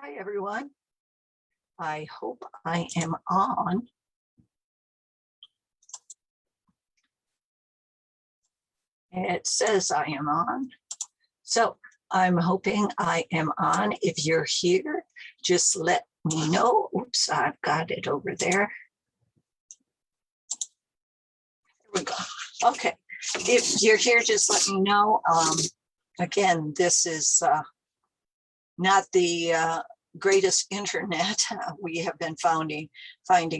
Hi, everyone. I hope I am on. It says I am on. So I'm hoping I am on. If you're here, just let me know. Oops, I've got it over there. There we go. Okay. If you're here, just let me know. Again, this is not the greatest internet we have been finding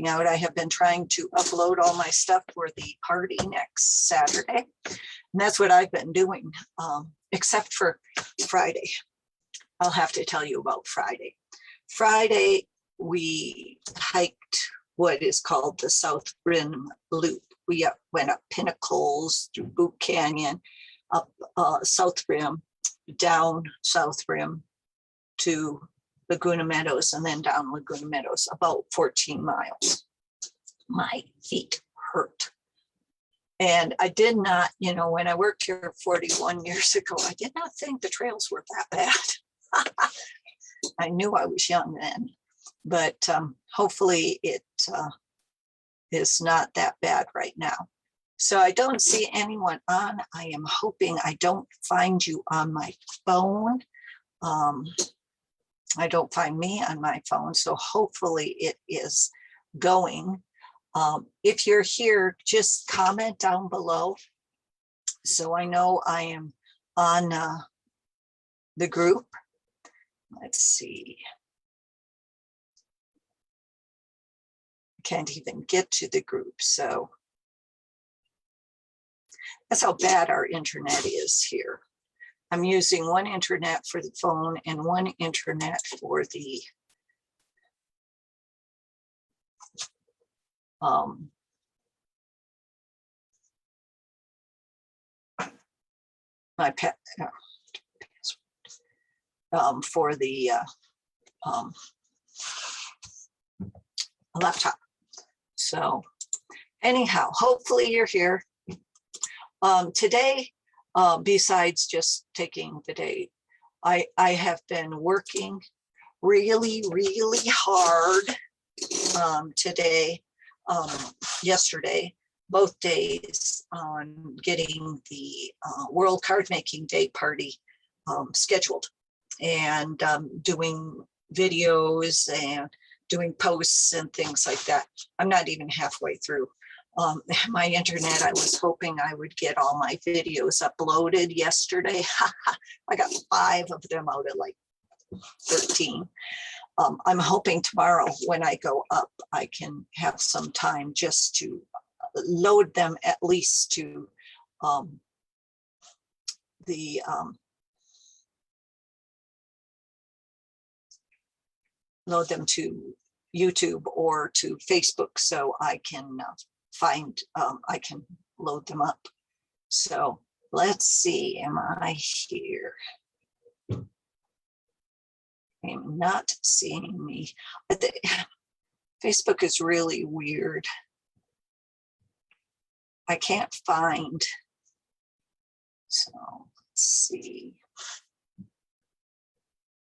out. I have been trying to upload all my stuff for the party next Saturday. And that's what I've been doing, except for Friday. I'll have to tell you about Friday. Friday, we hiked what is called the South Rim Loop. We went up Pinnacles, through Boot Canyon, up South Rim, down South Rim to Laguna Meadows, and then down Laguna Meadows, about 14 miles. My feet hurt. And I did not, when I worked here 41 years ago, I did not think the trails were that bad. I knew I was young then, but hopefully it is not that bad right now. So I don't see anyone on. I am hoping I don't find you on my phone. I don't find me on my phone, so hopefully it is going. If you're here, just comment down below so I know I am on the group. Let's see. I can't even get to the group, so that's how bad our internet is here. I'm using one internet for the phone and one internet for the my pet for the laptop. So anyhow, hopefully you're here. Today, besides just taking the day, I have been working really, really hard today, yesterday, both days on getting the World Card Making Day party scheduled, and doing videos and doing posts and things like that. I'm not even halfway through. My internet, I was hoping I would get all my videos uploaded yesterday. I got 5 of them out of like 13. I'm hoping tomorrow when I go up, I can have some time just to load them, at least to load them to YouTube or to Facebook, so I can I can load them up. So let's see, am I here? I'm not seeing me. Facebook is really weird. I can't find. So let's see.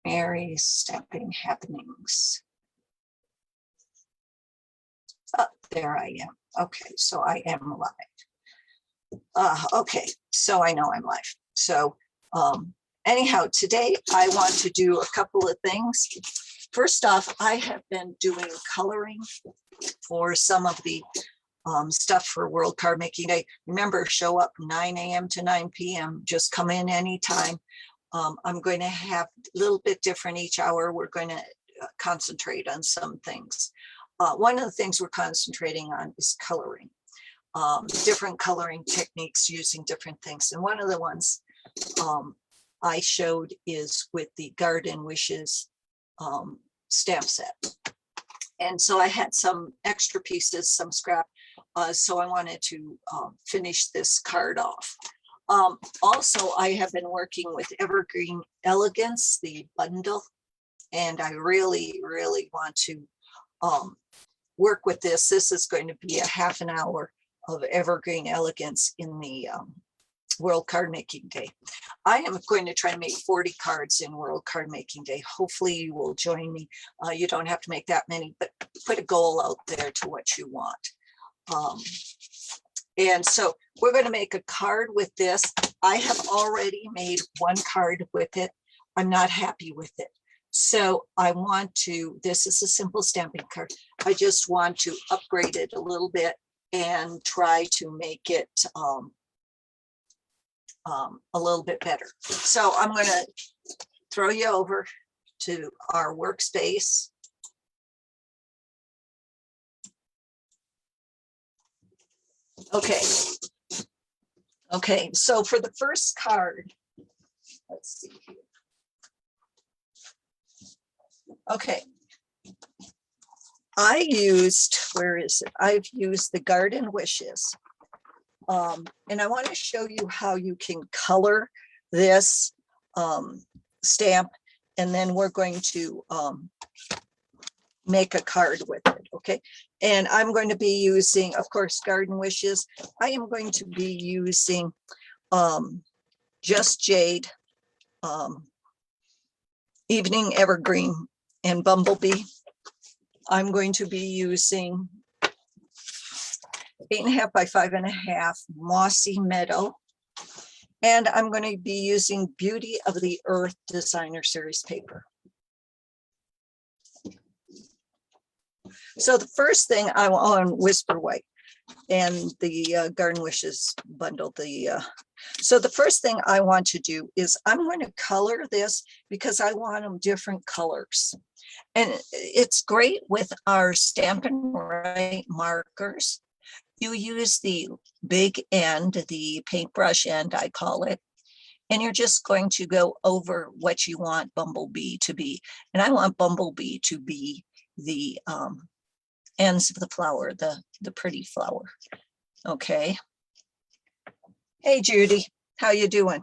Mary Sep happenings. Oh, there I am. Okay, so I am live. Okay, so I know I'm live. So anyhow, today I want to do a couple of things. First off, I have been doing coloring for some of the stuff for World Card Making Day. Remember, show up 9 a.m. to 9 p.m. Just come in anytime. I'm going to have a little bit different each hour. We're going to concentrate on some things. One of the things we're concentrating on is coloring, different coloring techniques using different things. And one of the ones I showed is with the Garden Wishes stamp set. And so I had some extra pieces, some scrap. So I wanted to finish this card off. Also, I have been working with Evergreen Elegance, the bundle, and I really, really want to work with this. This is going to be a half an hour of Evergreen Elegance in the World Card Making Day. I am going to try to make 40 cards in World Card Making Day. Hopefully you will join me. You don't have to make that many, but put a goal out there to what you want. And so we're going to make a card with this. I have already made one card with it. I'm not happy with it. So I want to, this is a simple stamping card. I just want to upgrade it a little bit and try to make it a little bit better. So I'm going to throw you over to our workspace. Okay. Okay, so for the first card, let's see here. Okay. I used, where is it? I've used the Garden Wishes. And I want to show you how you can color this stamp, and then we're going to make a card with it. Okay, and I'm going to be using, of course, Garden Wishes. I am going to be using Just Jade, Evening Evergreen, and Bumblebee. I'm going to be using 8.5 by 5.5 Mossy Meadow. And I'm going to be using Beauty of the Earth Designer Series paper. So the first thing I want on Whisper White and the Garden Wishes bundle. So the first thing I want to do is I'm going to color this because I want them different colors. And it's great with our Stampin' Write markers. You use the big end, the paintbrush end, I call it, and you're just going to go over what you want Bumblebee to be. And I want Bumblebee to be the ends of the flower, the pretty flower. Okay. Hey, Judy, how you doing?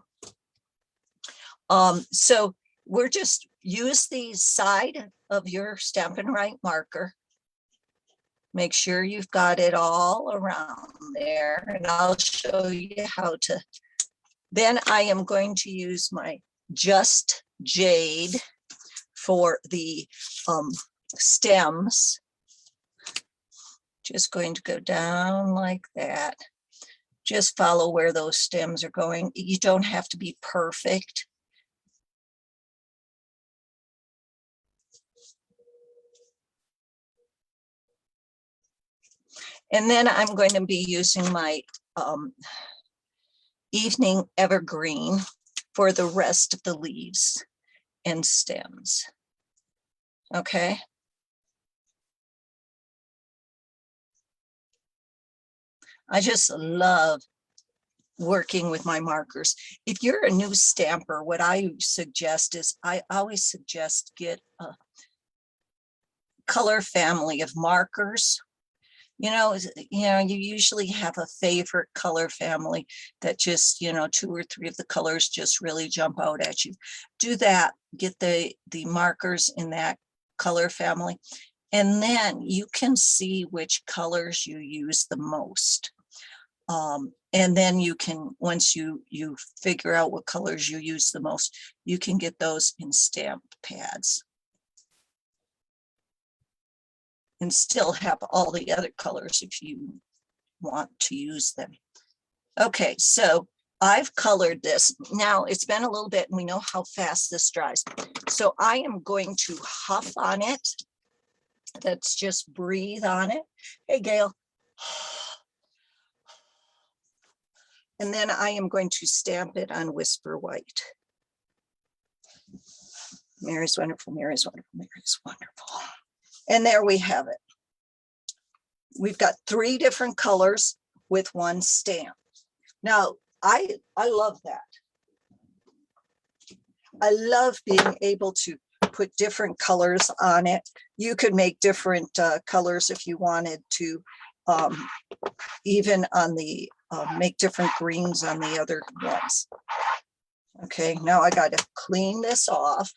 So we're just use the side of your Stampin' Write marker. Make sure you've got it all around there, and I'll show you how to. Then I am going to use my Just Jade for the stems. Just going to go down like that. Just follow where those stems are going. You don't have to be perfect. And then I'm going to be using my Evening Evergreen for the rest of the leaves and stems. Okay. I just love working with my markers. If you're a new stamper, what I suggest is I always suggest get a color family of markers. You usually have a favorite color family that just, 2 or 3 of the colors just really jump out at you. Do that, get the markers in that color family, and then you can see which colors you use the most. And then you can, once you figure out what colors you use the most, you can get those in stamp pads and still have all the other colors if you want to use them. Okay, so I've colored this. Now it's been a little bit and we know how fast this dries. So I am going to huff on it. Let's just breathe on it. Hey, Gail. And then I am going to stamp it on Whisper White. Mary's wonderful, Mary's wonderful, Mary's wonderful. And there we have it. We've got 3 different colors with 1 stamp. Now, I love that. I love being able to put different colors on it. You could make different colors if you wanted to, even on the, make different greens on the other ones. Okay, now I got to clean this off.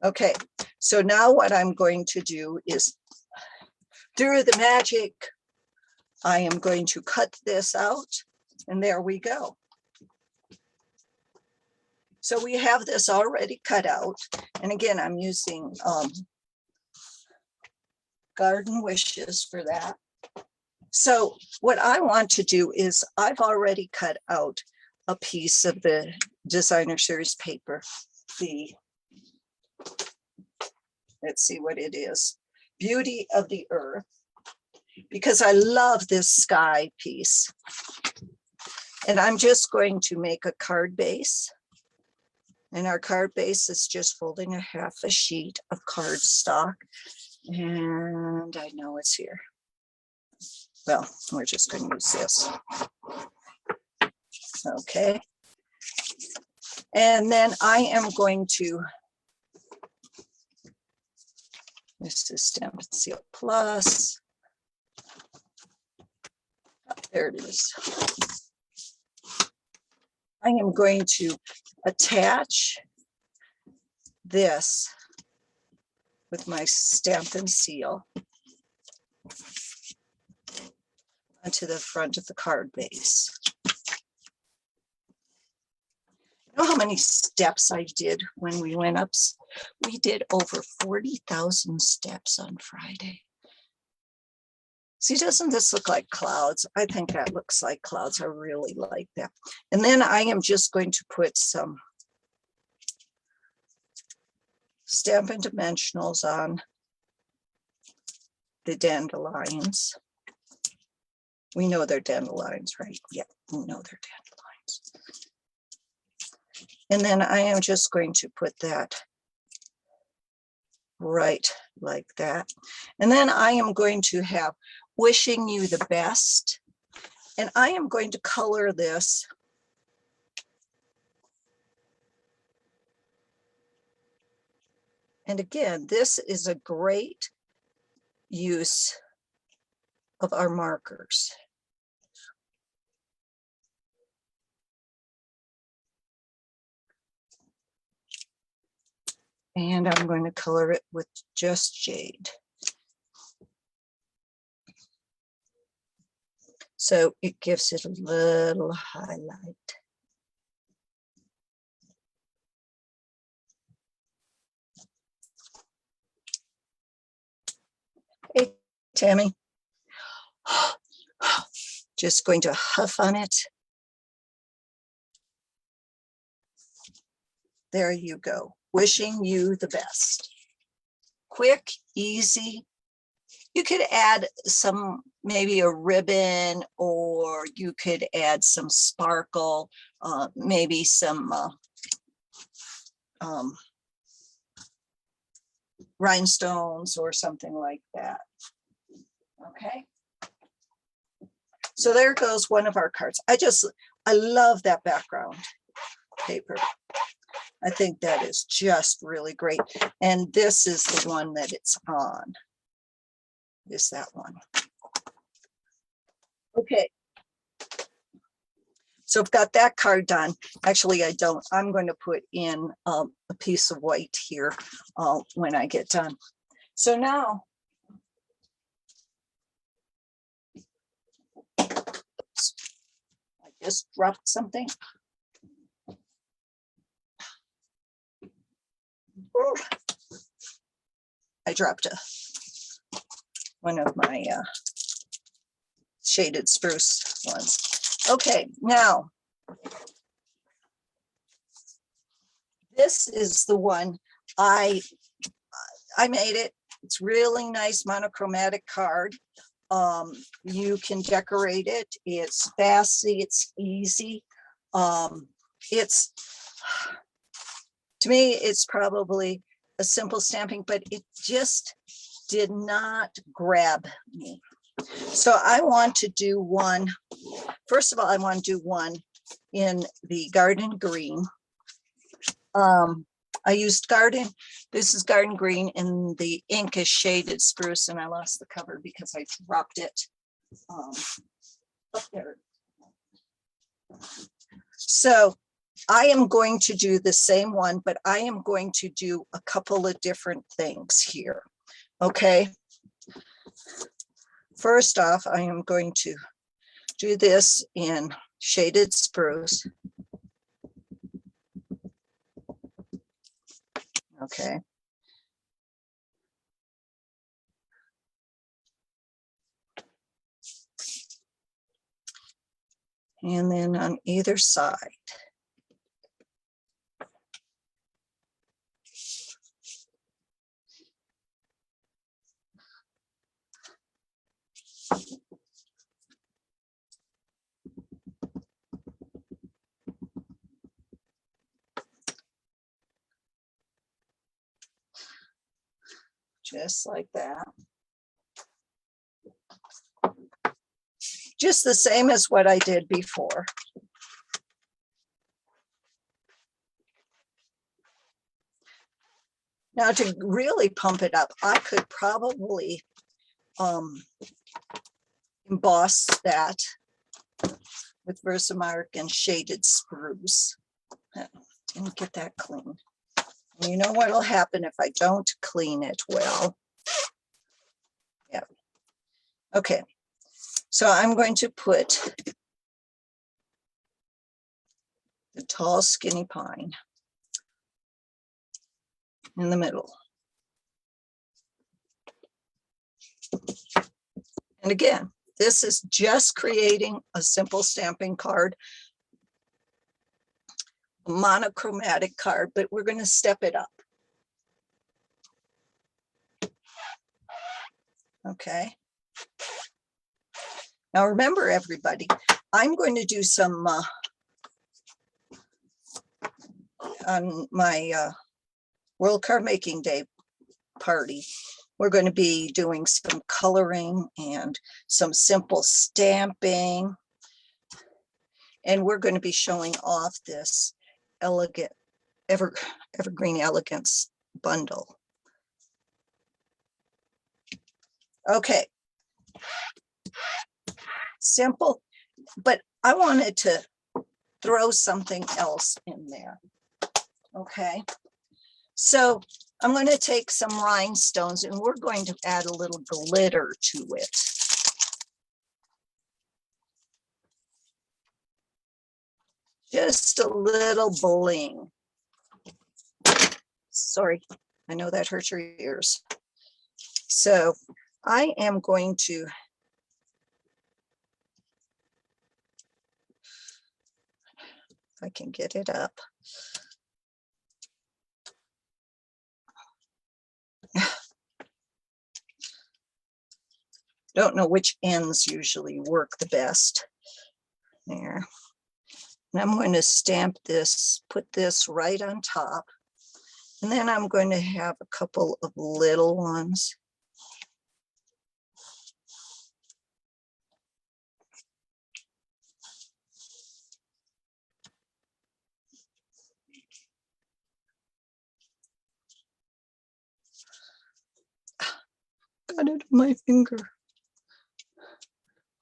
Okay, so now what I'm going to do is through the magic, I am going to cut this out, and there we go. So we have this already cut out. And again, I'm using Garden Wishes for that. So what I want to do is I've already cut out a piece of the designer series paper. Let's see what it is. Beauty of the Earth, because I love this sky piece. And I'm just going to make a card base. And our card base is just folding a half a sheet of cardstock. And I know it's here. Well, we're just going to use this. Okay. And then I am going to, this is Stampin' Seal Plus. There it is. I am going to attach this with my Stampin' Seal onto the front of the card base. You know how many steps I did when we went up? We did over 40,000 steps on Friday. See, doesn't this look like clouds? I think that looks like clouds. I really like that. And then I am just going to put some Stampin' Dimensionals on the dandelions. We know they're dandelions, right? Yeah, we know they're dandelions. And then I am just going to put that right like that. And then I am going to have Wishing You the Best. And I am going to color this and again, this is a great use of our markers. And I'm going to color it with just jade. So it gives it a little highlight. Hey, Tammy. Just going to huff on it. There you go. Wishing you the best. Quick, easy. You could add some, maybe a ribbon, or you could add some sparkle, maybe some rhinestones or something like that. Okay. So there goes one of our cards. I love that background paper. I think that is just really great. And this is the one that it's on. Is that one. Okay. So I've got that card done. Actually, I don't. I'm going to put in a piece of white here when I get done. So now, I just dropped something. Ooh. I dropped one of my shaded spruce ones. Okay, now this is the one I made it. It's really nice monochromatic card. You can decorate it. It's fast, it's easy. It's, to me, it's probably a simple stamping, but it just did not grab me. So I want to do one. First of all, I want to do one in the garden green. I used this is garden green, and the ink is shaded spruce, and I lost the cover because I dropped it up there. So I am going to do the same one, but I am going to do a couple of different things here. Okay. First off, I am going to do this in shaded spruce. Okay. And then on either side. Just like that. Just the same as what I did before. Now to really pump it up, I could probably emboss that with Versamark and shaded spruce. Didn't get that clean. And you know what will happen if I don't clean it well? Yeah. Okay. So I'm going to put the tall skinny pine in the middle. And again, this is just creating a simple stamping card, a monochromatic card, but we're going to step it up. Okay. Now remember, everybody, I'm going to do some on my World Card Making Day party. We're going to be doing some coloring and some simple stamping. And we're going to be showing off this elegant Evergreen Elegance bundle. Okay. Simple, but I wanted to throw something else in there. Okay. So I'm going to take some rhinestones and we're going to add a little glitter to it. Just a little bling. Sorry, I know that hurts your ears. So I am going to if I can get it up. Don't know which ends usually work the best. There. And I'm going to stamp this, put this right on top. And then I'm going to have a couple of little ones. Got it on my finger.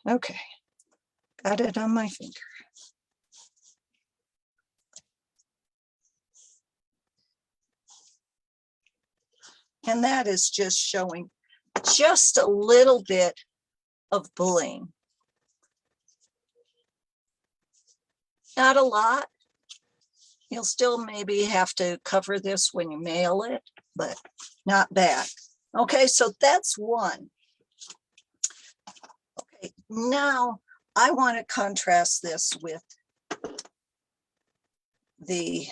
Okay, got it on my finger. And that is just showing just a little bit of bling. Not a lot. You'll still maybe have to cover this when you mail it, but not bad. Okay, so that's one. Okay, now I want to contrast this with the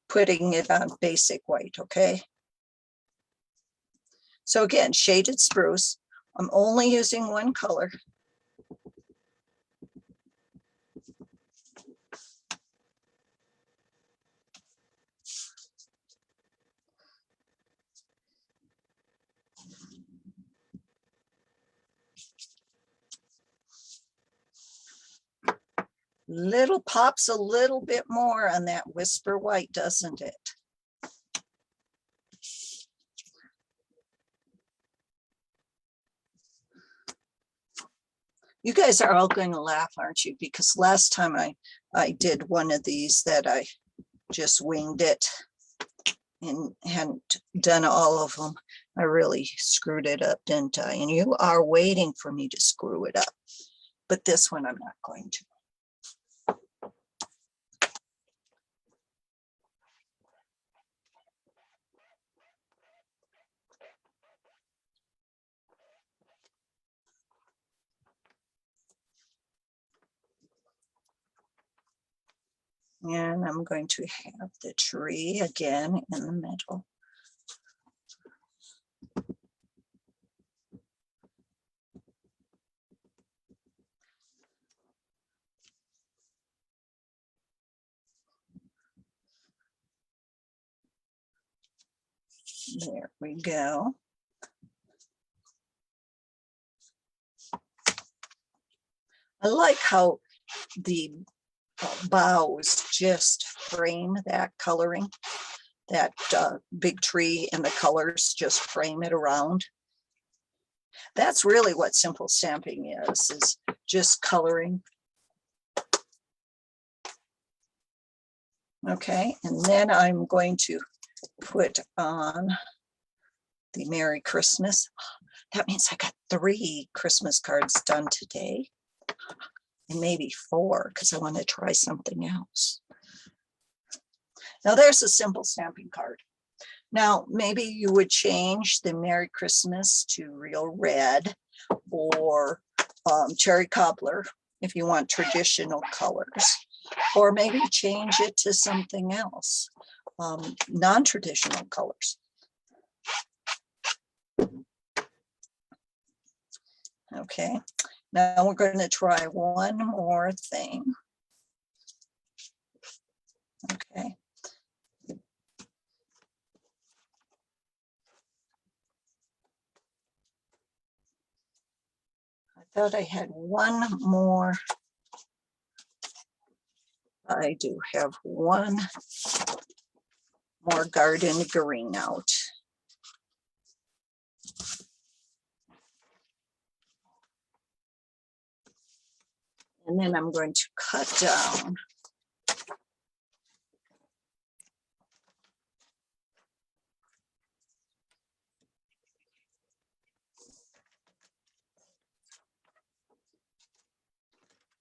putting it on basic white, okay? So again, shaded spruce. I'm only using one color. Little pops a little bit more on that whisper white, doesn't it? You guys are all going to laugh, aren't you? Because last time I did one of these that I just winged it. and hadn't done all of them. I really screwed it up, didn't I? And you are waiting for me to screw it up. But this one I'm not going to. And I'm going to have the tree again in the middle. There we go. I like how the boughs just frame that coloring, that big tree, and the colors just frame it around. That's really what simple stamping is just coloring. Okay, and then I'm going to put on the Merry Christmas. That means I got 3 Christmas cards done today, and maybe 4 because I want to try something else. Now there's a simple stamping card. Now maybe you would change the Merry Christmas to real red or cherry cobbler if you want traditional colors, or maybe change it to something else, non-traditional colors. Okay, now we're going to try one more thing. Okay. I thought I had one more. I do have one more garden green out. And then I'm going to cut down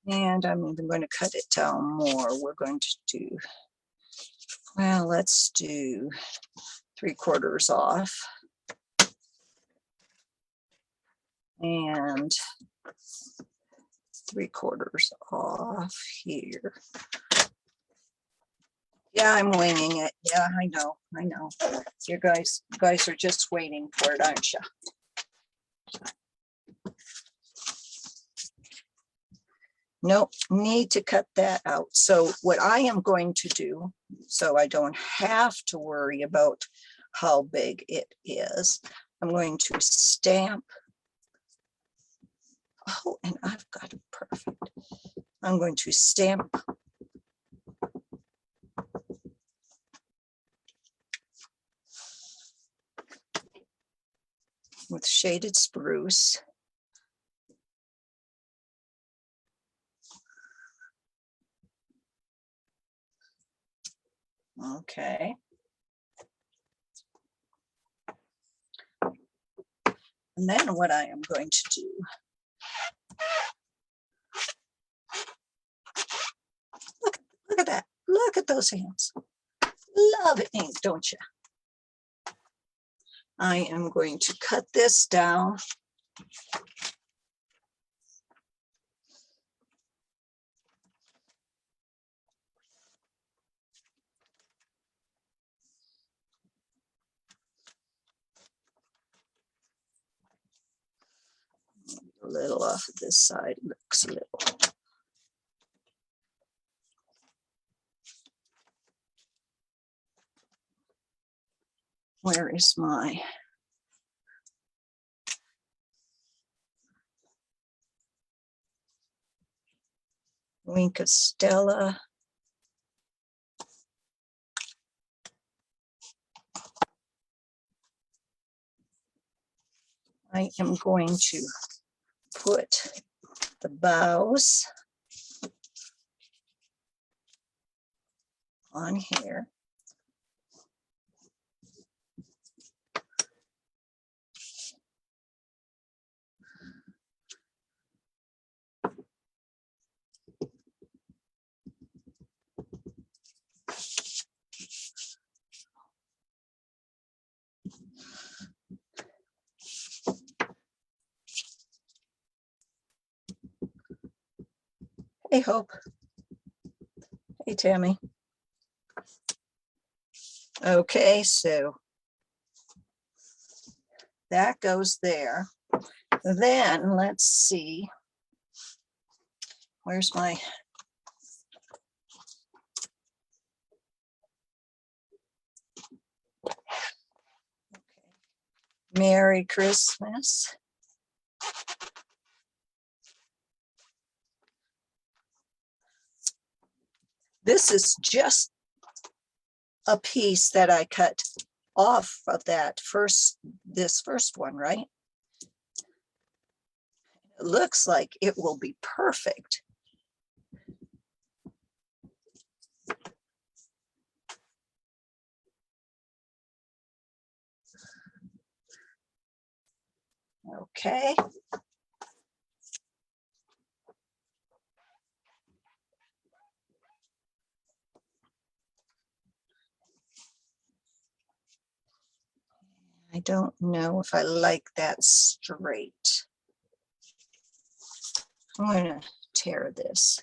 and I'm even going to cut it down more. We're going to do, well, let's do 3/4 off. And 3/4 off here. Yeah, I'm winging it. Yeah, I know. You guys are just waiting for it, aren't you? Nope, need to cut that out. So what I am going to do, so I don't have to worry about how big it is, I'm going to stamp. Oh, and I've got it perfect. I'm going to stamp with shaded spruce. Okay. And then what I am going to do, look at that. Look at those hands. Love ink, don't you? I am going to cut this down. A little off of this side, looks a little. Where is my Wink of Stella? I am going to put the bows on here. Hey, Hope. Hey, Tammy. Okay, so that goes there. Then let's see. Where's my Merry Christmas? This is just a piece that I cut off of that this first one, right? It looks like it will be perfect. Okay. I don't know if I like that straight. I'm going to tear this.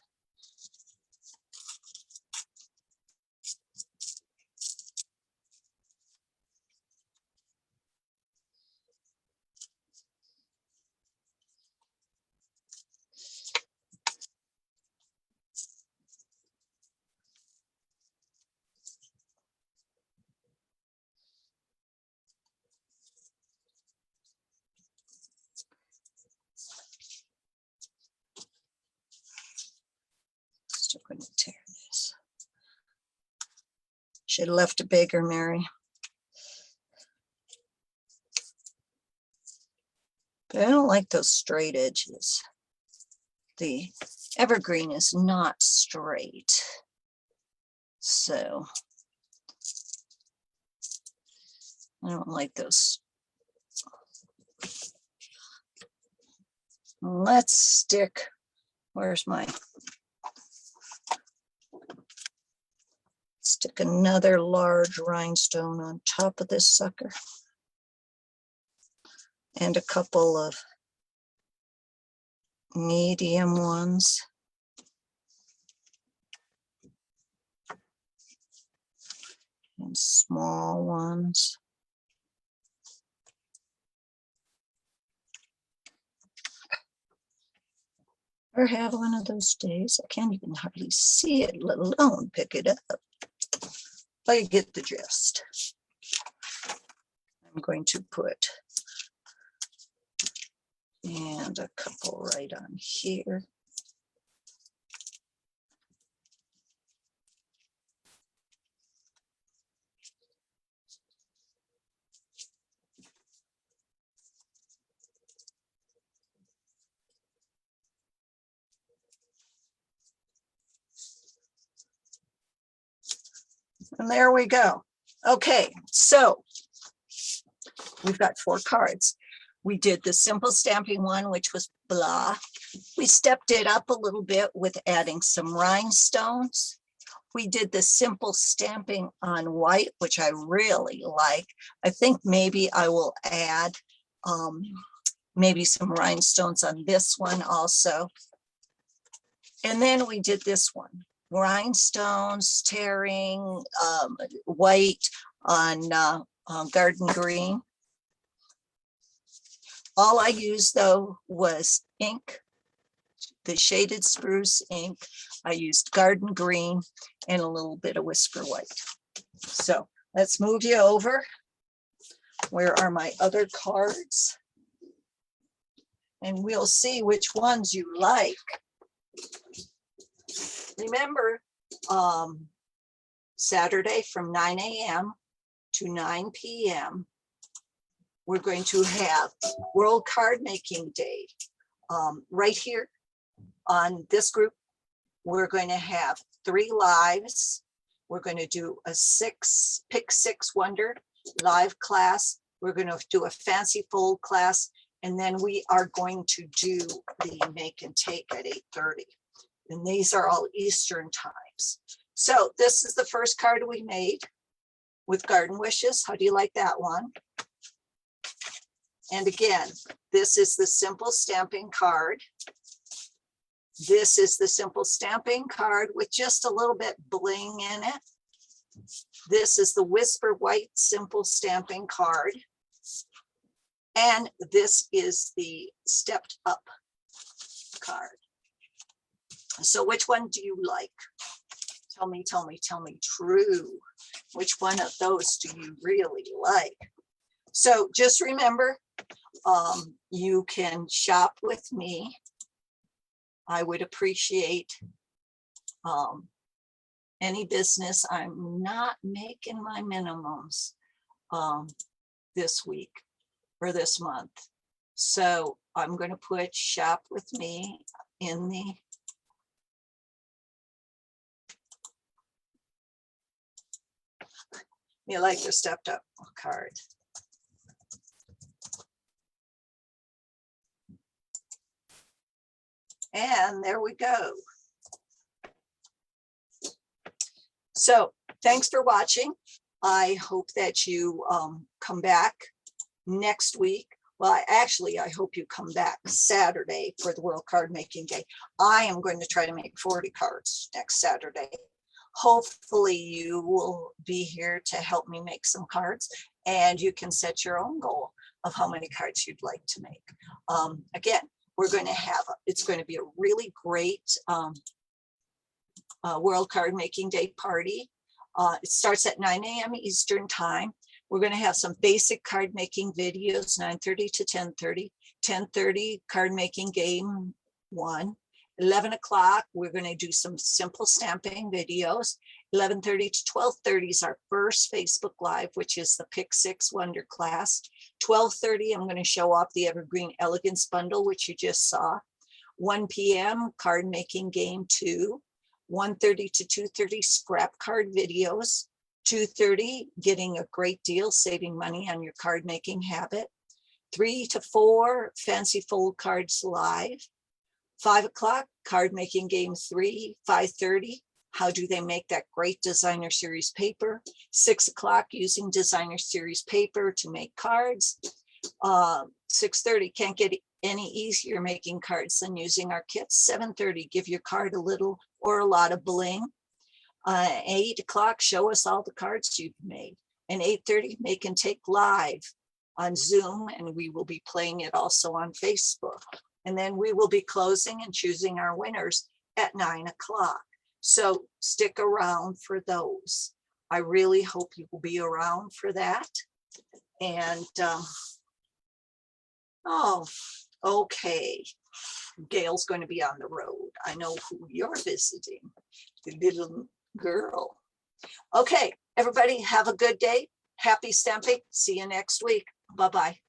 Still going to tear this. Should have left it bigger, Mary. But I don't like those straight edges. The evergreen is not straight. So I don't like those. Let's stick, where's my, stick another large rhinestone on top of this sucker. And a couple of medium ones. And small ones. Or have one of those days. I can't even hardly see it, let alone pick it up. But you get the gist. I'm going to put and a couple right on here. And there we go. Okay, so we've got 4 cards. We did the simple stamping one, which was blah. We stepped it up a little bit with adding some rhinestones. We did the simple stamping on white, which I really like. I think maybe I will add maybe some rhinestones on this one also. And then we did this one, rhinestones, tearing, white on garden green. All I used though was ink, the shaded spruce ink. I used garden green and a little bit of whisper white. So let's move you over. Where are my other cards? And we'll see which ones you like. Remember, Saturday from 9 a.m. to 9 p.m. we're going to have World Card Making Day. Right here on this group, we're going to have 3 lives. We're going to do a pick 6 wonder live class. We're going to do a fancy fold class. And then we are going to do the make and take at 8:30. And these are all Eastern times. So this is the first card we made with Garden Wishes. How do you like that one? And again, this is the simple stamping card. This is the simple stamping card with just a little bit bling in it. This is the Whisper White simple stamping card. And this is the stepped up card. So which one do you like? Tell me, tell me, tell me true. Which one of those do you really like? So just remember, you can shop with me. I would appreciate any business. I'm not making my minimums this week or this month. So I'm going to put shop with me in the you like the stepped up card. And there we go. So thanks for watching. I hope that you come back next week. Well, I hope you come back Saturday for the World Card Making Day. I am going to try to make 40 cards next Saturday. Hopefully you will be here to help me make some cards, and you can set your own goal of how many cards you'd like to make. Again, we're going to have, it's going to be a really great World Card Making Day party. It starts at 9 a.m. Eastern time. We're going to have some basic card making videos, 9:30 to 10:30, 10:30 card making game 1. 11 o'clock, we're going to do some simple stamping videos. 11:30 to 12:30 is our first Facebook Live, which is the Pick 6 Wonder class. 12:30, I'm going to show off the Evergreen Elegance bundle, which you just saw. 1 p.m. card making game 2. 1:30 to 2:30 scrap card videos. 2:30, getting a great deal, saving money on your card making habit. 3 to 4, fancy fold cards live. 5 o'clock, card making game 3. 5:30, how do they make that great designer series paper? 6 o'clock, using designer series paper to make cards. 6:30, can't get any easier making cards than using our kits. 7:30, give your card a little or a lot of bling. 8 o'clock, show us all the cards you've made. And 8:30, make and take live on Zoom, and we will be playing it also on Facebook. And then we will be closing and choosing our winners at 9 o'clock. So stick around for those. I really hope you will be around for that. And, oh, okay. Gail's going to be on the road. I know who you're visiting, the little girl. Okay, everybody have a good day. Happy stamping. See you next week. Bye-bye.